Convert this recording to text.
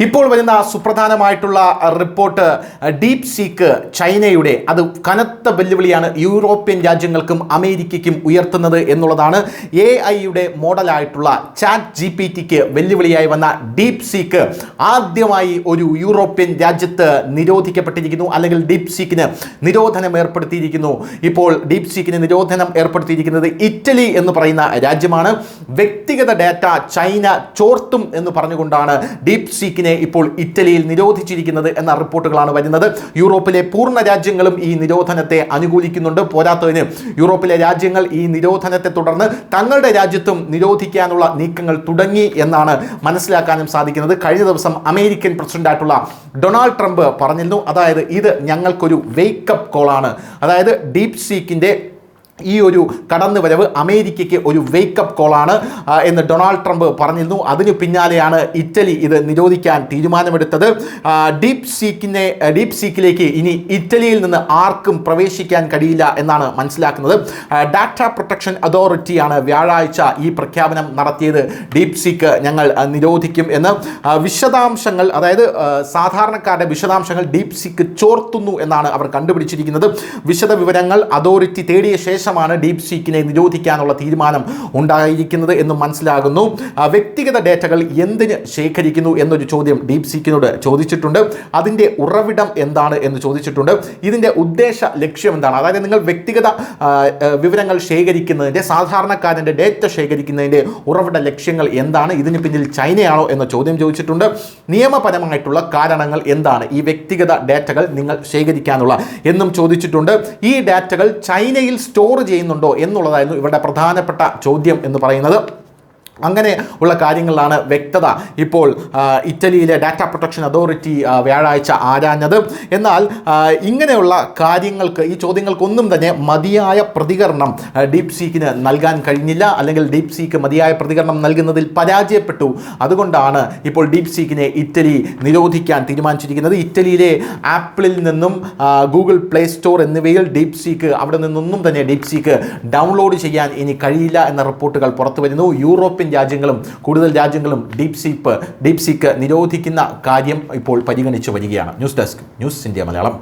ഇപ്പോൾ വരുന്ന സുപ്രധാനമായിട്ടുള്ള report deep seek ചൈനയുടെ അത് കനത്ത വെല്ലുവിളിയാണ് യൂറോപ്യൻ രാജ്യങ്ങൾക്കും അമേരിക്കയ്ക്കും ഉയർത്തുന്നത് എന്നുള്ളതാണ്. AI-യുടെ മോഡലായിട്ടുള്ള ChatGPT-ക്ക് വെല്ലുവിളിയായി വന്ന ഡീപ് സീക്ക് ആദ്യമായി ഒരു യൂറോപ്യൻ രാജ്യത്ത് നിരോധിക്കപ്പെട്ടിരിക്കുന്നു, അല്ലെങ്കിൽ ഡീപ് സീക്കിന് നിരോധനം ഏർപ്പെടുത്തിയിരിക്കുന്നു. ഇപ്പോൾ ഡീപ് സീക്കിന് നിരോധനം ഏർപ്പെടുത്തിയിരിക്കുന്നത് ഇറ്റലി എന്ന് പറയുന്ന രാജ്യമാണ്. വ്യക്തിഗത ഡാറ്റ ചൈന ചോർത്തും എന്ന് പറഞ്ഞുകൊണ്ടാണ് ഡീപ് സീക്കിനെ ഇപ്പോൾ ഇറ്റലിയിൽ നിരോധിച്ചിരിക്കുന്നത് എന്ന റിപ്പോർട്ടുകളാണ് വരുന്നത്. യൂറോപ്പിലെ പൂർണ്ണ രാജ്യങ്ങളും ഈ നിരോധനത്തെ അനുകൂലിക്കുന്നുണ്ട്. പോരാത്തതിന് യൂറോപ്പിലെ രാജ്യങ്ങൾ ഈ നിരോധനത്തെ തുടർന്ന് തങ്ങളുടെ രാജ്യത്തും നിരോധിക്കാനുള്ള നീക്കങ്ങൾ തുടങ്ങി എന്നാണ് മനസ്സിലാക്കാനും സാധിക്കുന്നത്. കഴിഞ്ഞ ദിവസം അമേരിക്കൻ പ്രസിഡന്റായിട്ടുള്ള ഡൊണാൾഡ് ട്രംപ് പറഞ്ഞിരുന്നു, അതായത് ഇത് ഞങ്ങൾക്കൊരു വേക്കപ്പ് കോളാണ്. അതായത് ഡീപ് സീക്കിൻ്റെ ഈ ഒരു കടന്നുവരവ് അമേരിക്കയ്ക്ക് ഒരു വേക്കപ്പ് കോളാണ് എന്ന് ഡൊണാൾഡ് ട്രംപ് പറഞ്ഞിരുന്നു. അതിനു പിന്നാലെയാണ് ഇറ്റലി ഇത് നിരോധിക്കാൻ തീരുമാനമെടുത്തത്. ഡീപ് സീക്കിലേക്ക് ഇനി ഇറ്റലിയിൽ നിന്ന് ആർക്കും പ്രവേശിക്കാൻ കഴിയില്ല എന്നാണ് മനസ്സിലാക്കുന്നത്. ഡാറ്റ പ്രൊട്ടക്ഷൻ അതോറിറ്റിയാണ് വ്യാഴാഴ്ച ഈ പ്രഖ്യാപനം നടത്തിയത്. ഡീപ് സീക്ക് ഞങ്ങൾ നിരോധിക്കും എന്ന്. വിശദാംശങ്ങൾ, അതായത് സാധാരണക്കാരുടെ വിശദാംശങ്ങൾ ഡീപ് സീക്ക് ചോർത്തുന്നു എന്നാണ് അവർ കണ്ടുപിടിച്ചിരിക്കുന്നത്. വിശദ വിവരങ്ങൾ അതോറിറ്റി തേടിയ ശേഷം ഡീപ് സീക്കിനെ നിരോധിക്കാനുള്ള തീരുമാനം ഉണ്ടായിരിക്കുന്നത് എന്ന് മനസ്സിലാകുന്നു. വ്യക്തിഗത ഡേറ്റകൾ എന്തിന് ശേഖരിക്കുന്നു എന്നൊരു ചോദ്യം ഡീപ് സീക്കിനോട് ചോദിച്ചിട്ടുണ്ട്. അതിൻ്റെ ഉറവിടം എന്താണ് എന്ന് ചോദിച്ചിട്ടുണ്ട്. ഇതിൻ്റെ ഉദ്ദേശ ലക്ഷ്യം എന്താണ്? അതായത് നിങ്ങൾ വ്യക്തിഗത വിവരങ്ങൾ ശേഖരിക്കുന്നതിൻ്റെ, സാധാരണക്കാരൻ്റെ ഡേറ്റ ശേഖരിക്കുന്നതിൻ്റെ ഉറവിട ലക്ഷ്യങ്ങൾ എന്താണ്? ഇതിന് പിന്നിൽ ചൈനയാണോ എന്ന ചോദ്യം ചോദിച്ചിട്ടുണ്ട്. നിയമപരമായിട്ടുള്ള കാരണങ്ങൾ എന്താണ് ഈ വ്യക്തിഗത ഡേറ്റകൾ നിങ്ങൾ ശേഖരിക്കാനുള്ള എന്നും ചോദിച്ചിട്ടുണ്ട്. ഈ ഡാറ്റകൾ ചൈനയിൽ സ്റ്റോർ ചെയ്യുന്നുണ്ടോ എന്നുള്ളതായിരുന്നു ഇവരുടെ പ്രധാനപ്പെട്ട ചോദ്യം എന്ന് പറയുന്നത്. അങ്ങനെ ഉള്ള കാര്യങ്ങളിലാണ് വ്യക്തത ഇപ്പോൾ ഇറ്റലിയിലെ ഡാറ്റ പ്രൊട്ടക്ഷൻ അതോറിറ്റി വ്യാഴാഴ്ച ആരാഞ്ഞത്. എന്നാൽ ഇങ്ങനെയുള്ള കാര്യങ്ങൾക്ക്, ഈ ചോദ്യങ്ങൾക്കൊന്നും തന്നെ മതിയായ പ്രതികരണം ഡീപ് സീക്കിന് നൽകാൻ കഴിഞ്ഞില്ല, അല്ലെങ്കിൽ ഡീപ് സീക്ക് മതിയായ പ്രതികരണം നൽകുന്നതിൽ പരാജയപ്പെട്ടു. അതുകൊണ്ടാണ് ഇപ്പോൾ ഡീപ് സീക്കിനെ ഇറ്റലി നിരോധിക്കാൻ തീരുമാനിച്ചിരിക്കുന്നത്. ഇറ്റലിയിലെ ആപ്പിളിൽ നിന്നും ഗൂഗിൾ പ്ലേ സ്റ്റോർ എന്നിവയിൽ ഡീപ് സീക്ക്, അവിടെ നിന്നൊന്നും തന്നെ ഡീപ് സീക്ക് ഡൗൺലോഡ് ചെയ്യാൻ ഇനി കഴിയില്ല എന്ന റിപ്പോർട്ടുകൾ പുറത്തു വരുന്നു. യൂറോപ്യൻ രാജ്യങ്ങളും കൂടുതൽ രാജ്യങ്ങളും ഡീപ് സീക്ക് നിരോധിക്കുന്ന കാര്യം ഇപ്പോൾ പരിഗണിച്ചു വരികയാണ്. News desk, news India Malayalam.